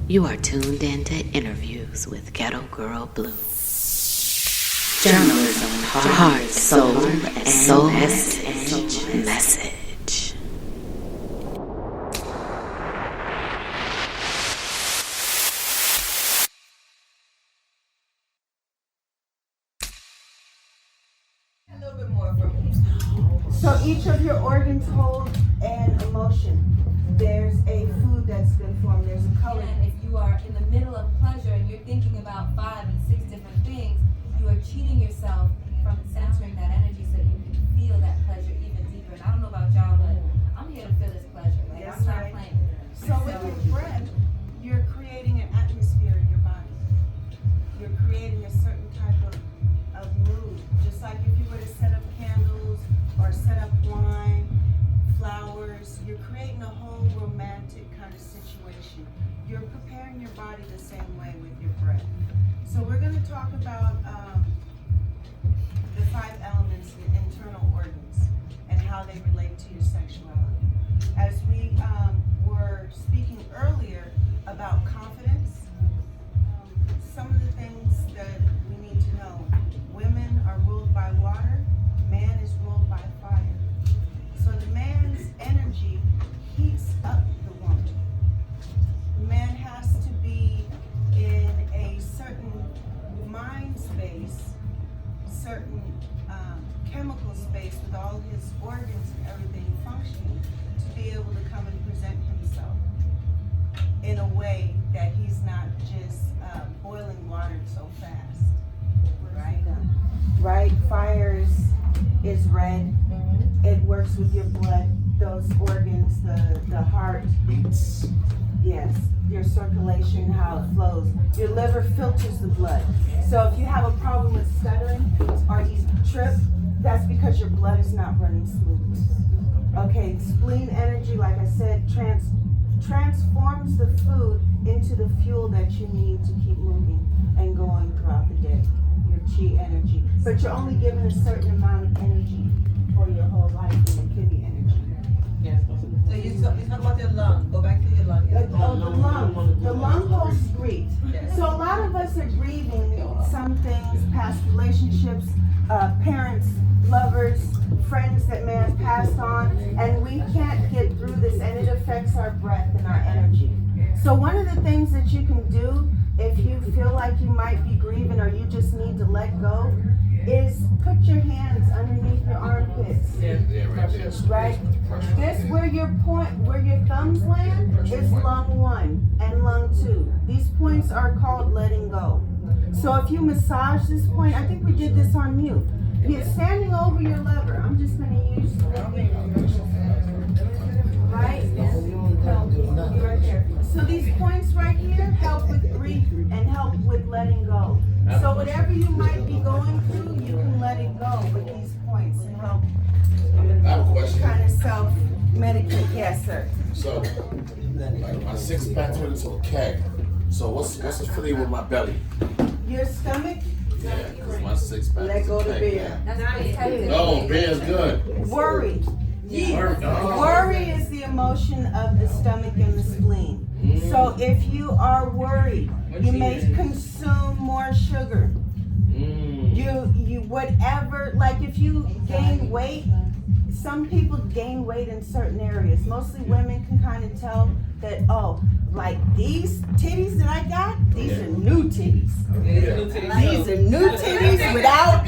You are tuned into interviews with Ghetto Girl Blue. Journalism, heart, soul, and soul message. A little bit more from me. So each of your organs hold an emotion. There's a food that's been formed. There's a color. And if you are in the middle of pleasure and you're thinking about 5 and 6 different things, you are cheating yourself from centering that energy so you can feel that pleasure even deeper. And I don't know about y'all, but I'm here to feel this pleasure. Like, That's I'm not right. playing. So with your breath, you're creating an atmosphere in your body. You're creating a certain type of mood. Just like if you were to set up candles or set up wine, flowers, you're creating a whole romantic kind of situation. You're preparing your body the same way with your breath. So we're going to talk about the 5 elements, the internal organs, and how they relate to your sexuality. As we were speaking earlier about confidence, some of the things that we need to know. Women are ruled by water, man is ruled by fire. So the man's energy heats up the woman. The man has to be in a certain mind space, certain chemical space with all his organs and everything functioning to be able to come and present himself in a way that he's not just boiling water so fast. Right? Right? Fire is red. It works with your blood, those organs, the heart beats. Yes, your circulation, how it flows. Your liver filters the blood. So if you have a problem with stuttering or you trip, that's because your blood is not running smoothly. Okay, spleen energy, like I said, transforms the food into the fuel that you need to keep moving and going throughout the day. Your chi energy. But you're only given a certain amount of energy for your whole life in the kidney energy. Yes. So you talk about your lung. Go back to your lung. The lung. The lung holds grief. Yes. So a lot of us are grieving some things, past relationships, parents, lovers, friends that may have passed on, and we can't get through this, and it affects our breath and our energy. So one of the things that you can do if you feel like you might be grieving or you just need to let go is put your hands underneath your armpits. Right? This where your thumbs land is lung 1 and lung 2. These points are called letting go. So if you massage this point, I think we did this on mute. You're standing over your lever. I'm just going to use right? Right there. So these points right here help with grief and help with letting go. So whatever you might be going through, you can let it go with these points and help. I have a question. Kind of self-medicate. Yes, sir. So, like my 6-pack turned into a keg. So what's the feeling with my belly? Your stomach? Yeah, because my 6-pack. Let go to beer. No, beer's good. Worry. Worry is the emotion of the stomach and the spleen. So if you are worried, you may consume more sugar. You whatever, like if you gain weight, some people gain weight in certain areas. Mostly women can kind of tell that, oh, like these titties that I got, these are new titties. These are new titties without,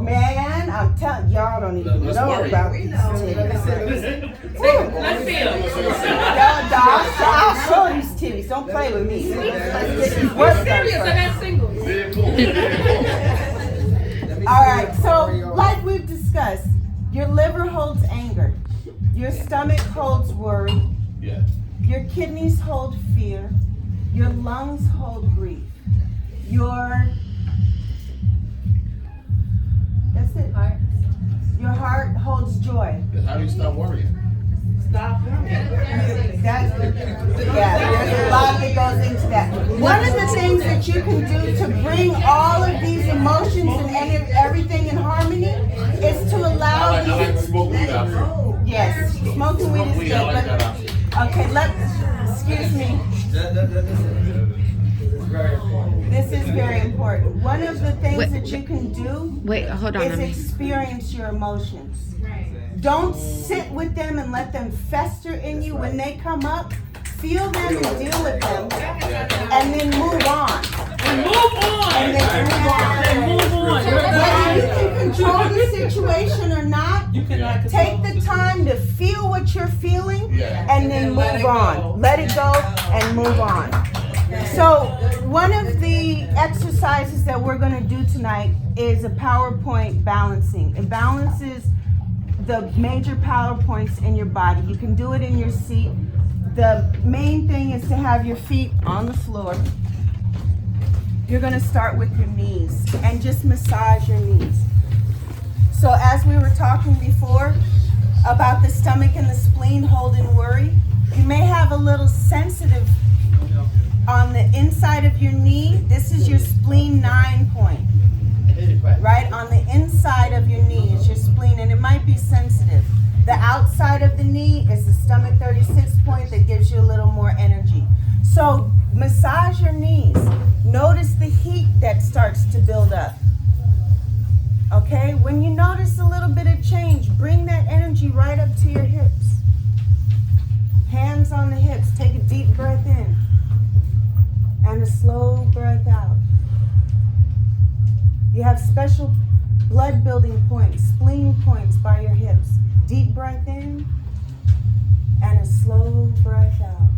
man, I'm telling y'all don't even know about these titties. Let's feel. I'll show these titties. Don't play with me. We're serious. I got singles. All right, so like we've discussed, your liver holds anger. Your stomach holds worry. Yeah. Your kidneys hold fear. Your lungs hold grief. That's it. Your heart holds joy. How do you stop worrying? Stop worrying. There's a lot that goes into that. One of the things that you can do to bring all of these emotions and everything in harmony is to allow I like to smoke weed out. Yes, smoking weed is good. I like that option. Okay, excuse me. This is very important. One of the things that you can do Hold on. is experience your emotions. Don't sit with them and let them fester in you. When they come up, feel them and deal with them, and then move on. And then move on. Whether you can control the situation or not, take the time to feel what you're feeling, and then move on. Let it go and move on. So one of the exercises that we're going to do tonight is a PowerPoint balancing. It balances the major power points in your body. You can do it in your seat. The main thing is to have your feet on the floor. You're going to start with your knees and just massage your knees. So as we were talking before about the stomach and the spleen holding worry, you may have a little sensitive on the inside of your knee. This is your spleen 9 point. Right on the inside of your knee is your spleen, and it might be sensitive. The outside of the knee is the stomach 36 point that gives you a little more energy. So massage your knees. Notice the heat that starts to build up. Okay, when you notice a little bit of change, bring that energy right up to your hips. Hands on the hips. Take a deep breath in and a slow breath out. You have special blood building points, spleen points by your hips. Deep breath in and a slow breath out.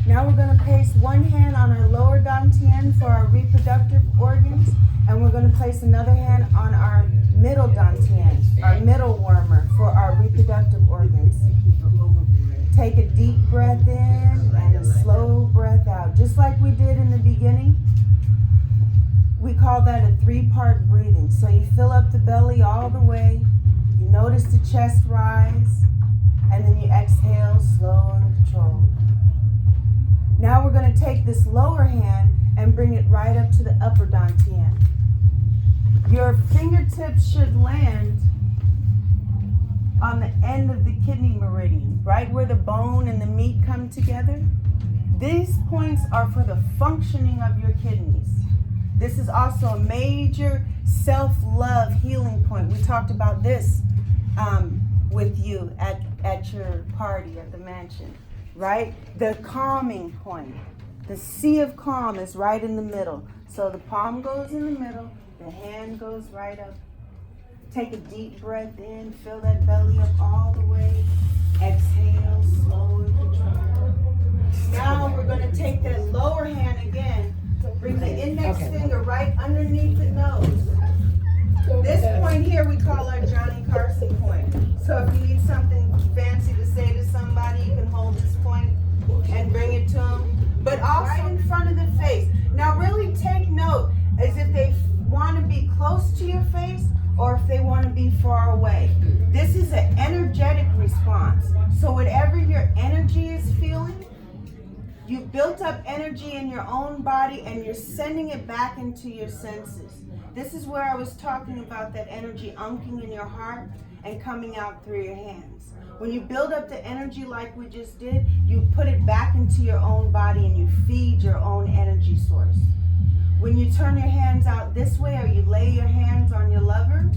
Now we're going to place one hand on our lower dantian for our reproductive organs, and we're going to place another hand on our middle dantian, our middle warmer for our reproductive organs. Take a deep breath in and a slow breath out, just like we did in the beginning. We call that a 3-part breathing. So you fill up the belly all the way, you notice the chest rise, and then you exhale slow and controlled. Now we're going to take this lower hand and bring it right up to the upper dantian. Your fingertips should land on the end of the kidney meridian, right where the bone and the meat come together. These points are for the functioning of your kidneys. This is also a major self-love healing point. We talked about this with you at your party at the mansion, right? The calming point. The sea of calm is right in the middle. So the palm goes in the middle, the hand goes right up. Take a deep breath in, fill that belly up all the way. Exhale, slow and controlled. Now we're going to take that lower hand again. Bring the index finger right underneath the nose. This point here we call our Johnny Carson point. So if you need something fancy to say to somebody, you can hold this point and bring it to them. But also right in front of the face. Now really take note as if they want to be close to your face or if they want to be far away. This is an energetic response. So whatever your energy is feeling, you've built up energy in your own body and you're sending it back into your senses. This is where I was talking about that energy unking in your heart and coming out through your hands. When you build up the energy like we just did, you put it back into your own body and you feed your own energy source. When you turn your hands out this way or you lay your hands on your lover,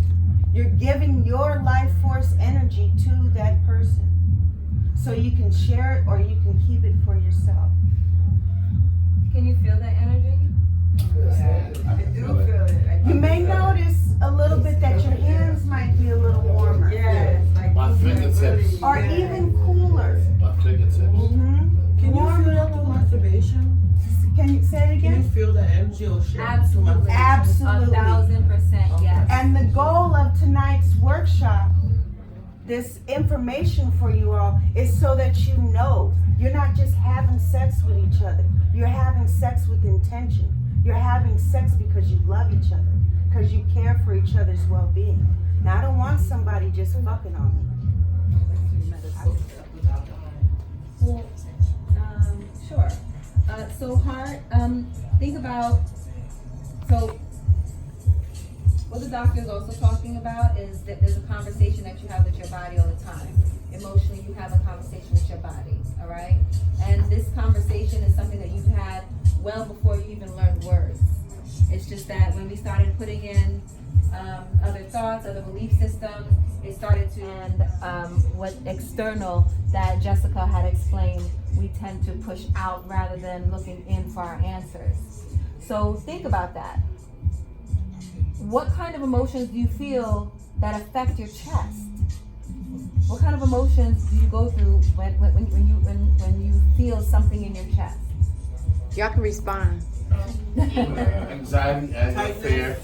you're giving your life force energy to that person. So you can share it or you can keep it for yourself. Can you feel that energy? I do feel it. You may notice a little bit that your hands might be a little warmer. Yes. My fingertips. Or even cooler. My fingertips. Mm-hmm. Can you feel that through masturbation? Can you say it Can you again? feel the energy or shit? Absolutely. Absolutely. 1,000%, yes. And the goal of tonight's workshop, this information for you all, is so that you know you're not just having sex with each other. You're having sex with intention. You're having sex because you love each other, because you care for each other's well-being. Now, I don't want somebody just fucking on me. Sure. So heart, think about, so what the doctor is also talking about is that there's a conversation that you have with your body all the time. emotionally, you have a conversation with your body, all right? And this conversation is something that you've had well before you even learned words. It's just that when we started putting in other thoughts, other belief systems, it started to, and what external that Jessica had explained, we tend to push out rather than looking in for our answers. So think about that. What kind of emotions do you feel that affect your chest? What kind of emotions do you go through when you feel something in your chest? Y'all can respond. Anxiety, anger, fear.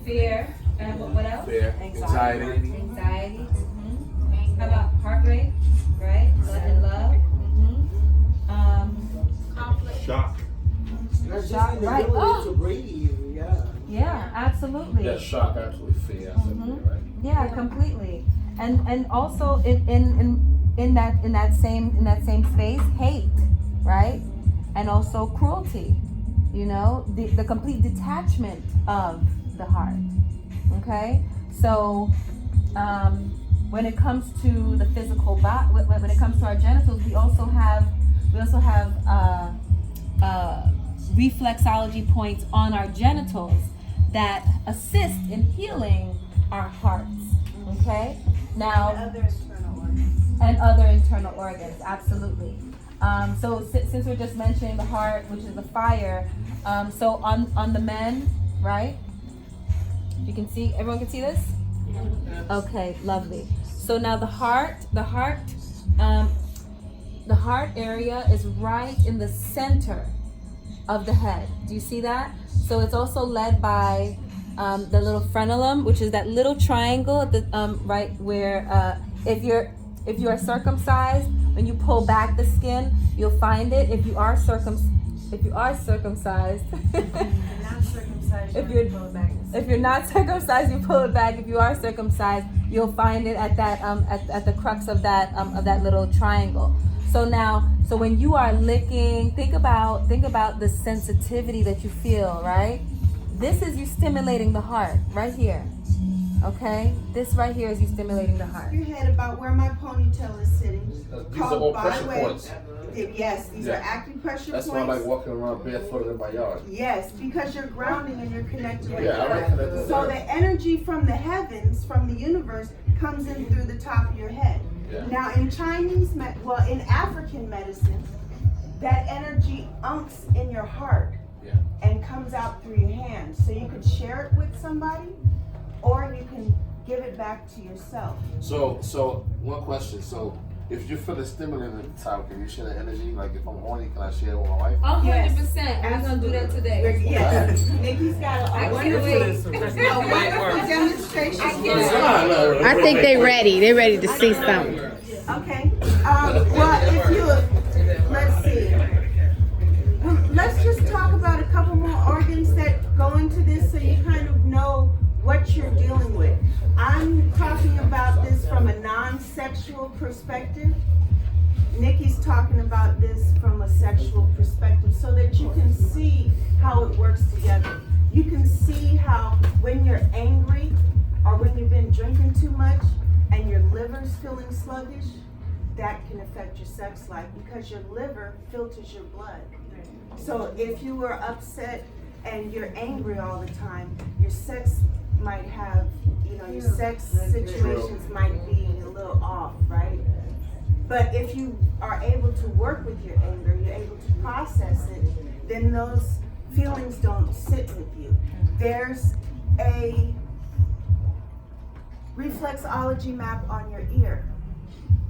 Fear, and what else? Fear, anxiety. Anxiety. Mm-hmm. How about heart rate? Right? And love. Mm-hmm. Shock. Shock, right? Oh. To breathe, yeah. Yeah, absolutely. Yeah, shock, absolutely fear. Absolutely, right? Yeah, completely. And also in that same space, hate, right? And also cruelty. You know, the complete detachment of the heart. Okay, so when it comes to the physical body, when it comes to our genitals, we also have reflexology points on our genitals that assist in healing our hearts. Okay, now And other internal organs. Other internal organs, absolutely. So since we're just mentioning the heart, which is the fire, so on the men, right? You can see, everyone can see this? Okay, lovely. So now the heart area is right in the center of the head. Do you see that? So it's also led by the little frenulum, which is that little triangle at the right where if you are circumcised, when you pull back the skin, you'll find it. If you are circumcised, If you're not circumcised, if you're not circumcised, you pull it back. If you are circumcised, you'll find it at that at the crux of that little triangle. So when you are licking, think about the sensitivity that you feel, right? This is you stimulating the heart right here. Okay? This right here is you stimulating the heart. your head about where my ponytail is sitting. These are all pressure points. Yes, these Yeah. are acupressure That's why I points. like walking around barefooted in my yard. Yes, because you're grounding and you're connected with Yeah, I like the connected earth. to So the the energy from the heavens, from the universe, comes in through the top of your head. Yeah. Now in in African medicine, that energy unks in your heart and comes out through your hands. So you could share it with somebody, or you can give it back to yourself. So one question. So if you feel a stimulant at the top, can you share the energy? Like if I'm horny, can I share it with my wife? 100%. We're gonna do that today. Yes. Nikki's got I a can't wait. wonderful demonstration. I think they're ready. They're ready to see something. Okay. Well, if you, let's see. Well, let's just talk about a couple more organs that go into this so you kind of know what you're dealing with. I'm talking about this from a non-sexual perspective. Nikki's talking about this from a sexual perspective so that you can see how it works together. You can see how when you're angry or when you've been drinking too much and your liver's feeling sluggish, that can affect your sex life because your liver filters your blood. So if you were upset and you're angry all the time, your sex might have, your sex situations might be a little off, right? But if you are able to work with your anger, you're able to process it, then those feelings don't sit with you. There's a reflexology map on your ear.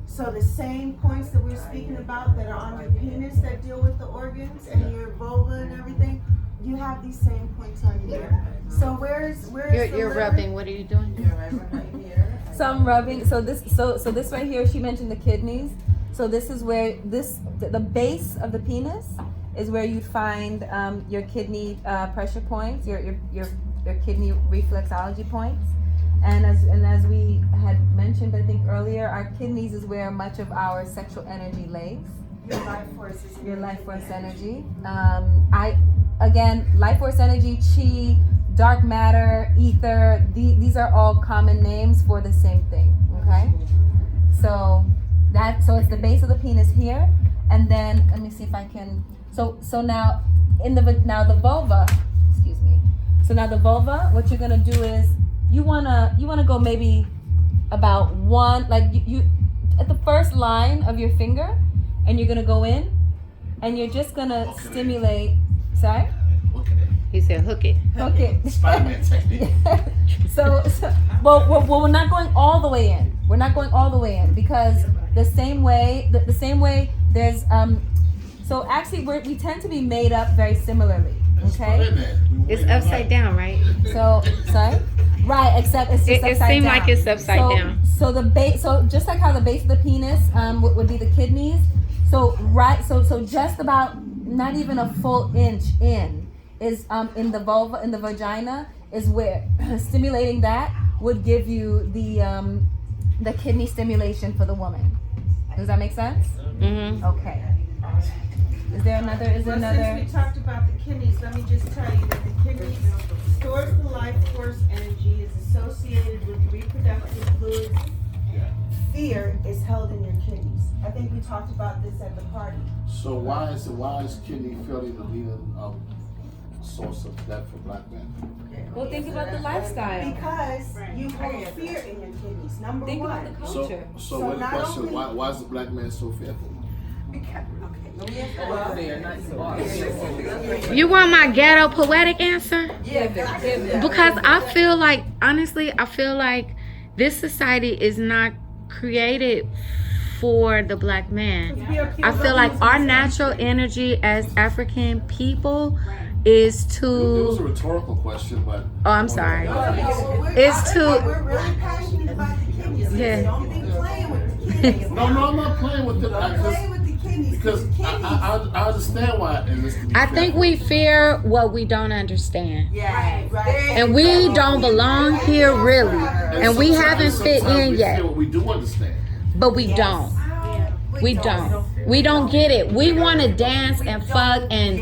So the same points that we're speaking about that are on your penis that deal with the organs and your vulva and everything, you have these same points on your ear. So where's the You're liver? rubbing. What are you doing? Some rubbing. So this right here, she mentioned the kidneys. So this is where the base of the penis is where you'd find your kidney pressure points, your kidney reflexology points. And as we had mentioned, I think earlier, our kidneys is where much of our sexual energy lays. Your life force is in Your life force energy. Life force energy, chi, dark matter, ether. These are all common names for the same thing. Okay. So it's the base of the penis here, and then let me see if I can. So now the vulva. Excuse me. So now the vulva. What you're gonna do is you wanna go maybe about one, like you at the first line of your finger, and you're gonna go in, and you're just gonna stimulate. Sorry. He said, hook it. Hook it. Spider-Man technique. So we're not going all the way in. We're not going all the way in because the same way there's so actually we tend to be made up very similarly. Okay. It's upside down, right? So sorry. Right, except it's just It upside seemed down. like it's upside down. So the base, so just like how the base of the penis would be the kidneys. So just about not even a full inch in is in the vulva, in the vagina, is where stimulating that would give you the kidney stimulation for the woman. Does that make sense? Mm-hmm. Okay. Is there another? Since we talked about the kidneys, let me just tell you that the kidneys stores the life force energy, is associated with reproductive fluids. Fear is held in your kidneys. I think we talked about this at the party. So why is kidney failure the leading source of death for black men? Well, think about the lifestyle. Because you hold fear in your kidneys. Number Think one. about the culture. So So one not question: only- why is the black man so fearful? You want my ghetto poetic answer? Because I feel like, honestly, this society is not created for the black man. I feel like our natural energy as African people is It was a to. rhetorical question, but Oh, I'm sorry. It's to- We're really passionate about the kidneys. Yeah. Don't be playing with the kidneys. no, I'm not playing with it. Don't play with the kidneys. Because the kidneys. I understand why it is to be I think fearful. we fear what we don't understand. Right. And we don't belong here really. And we haven't fit Sometimes in we yet. feel what we do understand. But we don't. We don't. We don't get it. We want to dance and fuck and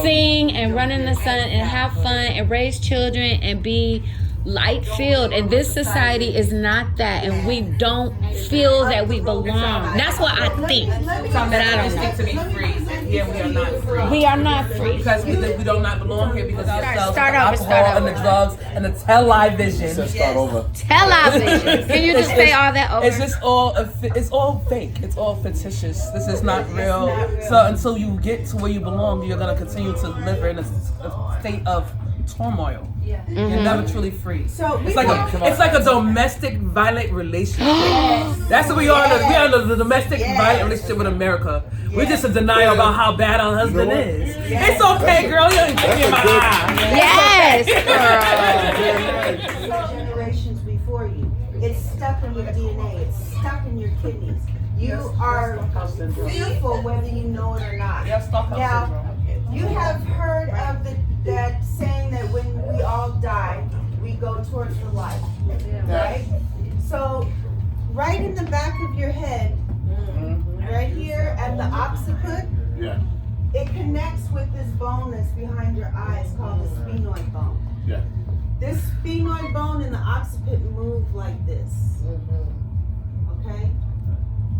sing and run in the sun and have fun and raise children and be light filled. And this society is not that. And we don't feel that we belong. That's what I think. But I don't know. To be free. Yeah, we are not free. We are not free. Because we do not belong here because of yourselves, Start the over, alcohol start and the drugs and the television. Let's start over. Television. Can you just say all that over? It's just all it's all fake. It's all fictitious. This is not real. So until you get to where you belong, you're gonna continue to live in a state of turmoil. You're never truly free. So It's like a domestic violent relationship. That's what we are. We are in the domestic violent relationship with America. We're just in denial about how bad our husband is. It's okay, girl. You ain't taking my eye. Yes, generations before you. It's stuck in your DNA. It's stuck in your kidneys. You are fearful whether you know it or not. Now, you have heard of that saying that when we all die, we go towards the light, right? So, right in the back of your head, right here at the occiput, Yeah. it connects with this bone that's behind your eyes called the sphenoid bone. Yeah. This sphenoid bone and the occiput move like this. Okay?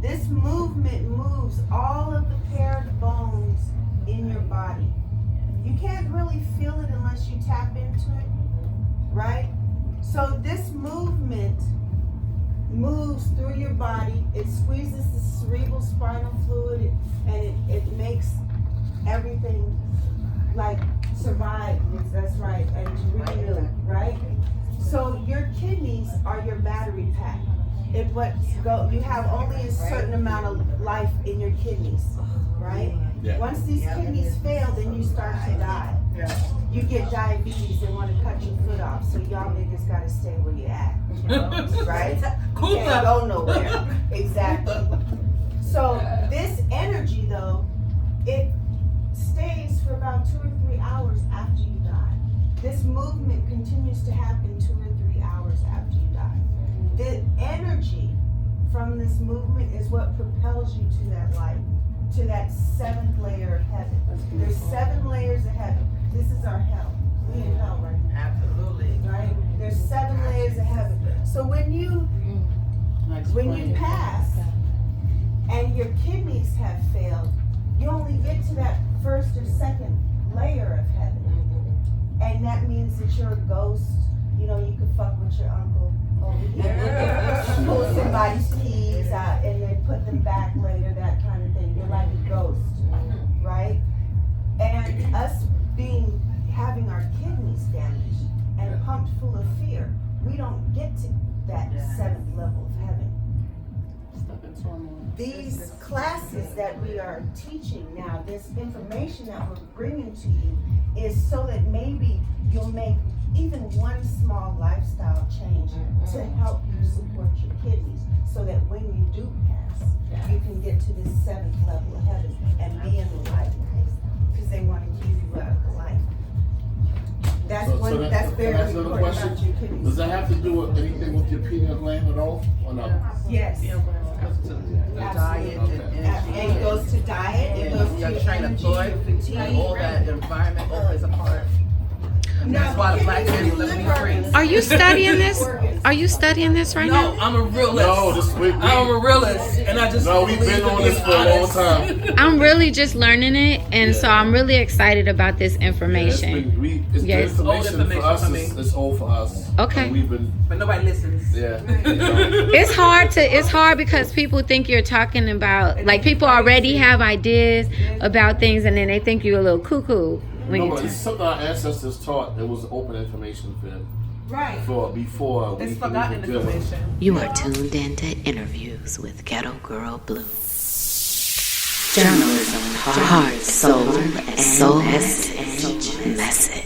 This movement moves all of the paired bones in your body. You can't really feel it unless you tap into it, right? So this movement moves through your body. It squeezes the cerebral spinal fluid and it makes everything like survive. That's right. And to renew, right? So your kidneys are your battery pack. You have only a certain amount of life in your kidneys, right? Yeah. Once these kidneys fail, then you start to die. You get diabetes and want to cut your foot off, so y'all niggas gotta stay where you at, right? You can't go nowhere. Exactly. So this energy, though, it stays for about 2 or 3 hours after you die. This movement continues to happen 2 or 3 hours after you die. The energy from this movement is what propels you to that light, to that 7th layer of heaven. There's 7 layers of heaven. This is our hell. We in hell right now. Absolutely. Right? There's 7 layers of heaven. So when you When you pass and your kidneys have failed, you only get to that first or second layer of heaven. And that means that you're a ghost. You know, you can fuck with your uncle over here. Pull somebody's keys out and then put them back later, that kind of thing. You're like a ghost, right? And us having our kidneys damaged and pumped full of fear, we don't get to that seventh level of heaven. These classes that we are teaching now, this information that we're bringing to you is so that maybe you'll make even one small lifestyle change to help you support your kidneys so that when you do pass, you can get to this seventh level of heaven and be in the light because they want to give you the light. That's that's very important about your kidneys. Does that have to do with anything with your pineal gland at all, or no? Yes. Diet and it goes to diet, it goes to your train of energy, thought, your fatigue. all that, the environment all plays a part. No, That's why the black man will let me free. Are you studying this? Are you studying this right No, now? I'm a realist. No, I'm a realist, and I just we've been on this for a long time. I'm really just learning it, and so I'm really excited about this information. It's Yes. the Old information for us. information for It's old for us. Okay. And we've been, But nobody listens. yeah. It's hard because people think you're talking about, like, people already have ideas about things, and then they think you're a little cuckoo when No, you but talk. it's something our ancestors taught. It was open information for them. Right. Before we It's forgotten could deal with it. information. You are tuned into interviews with Ghetto Girl Blue. Journalism, heart, soul, and message.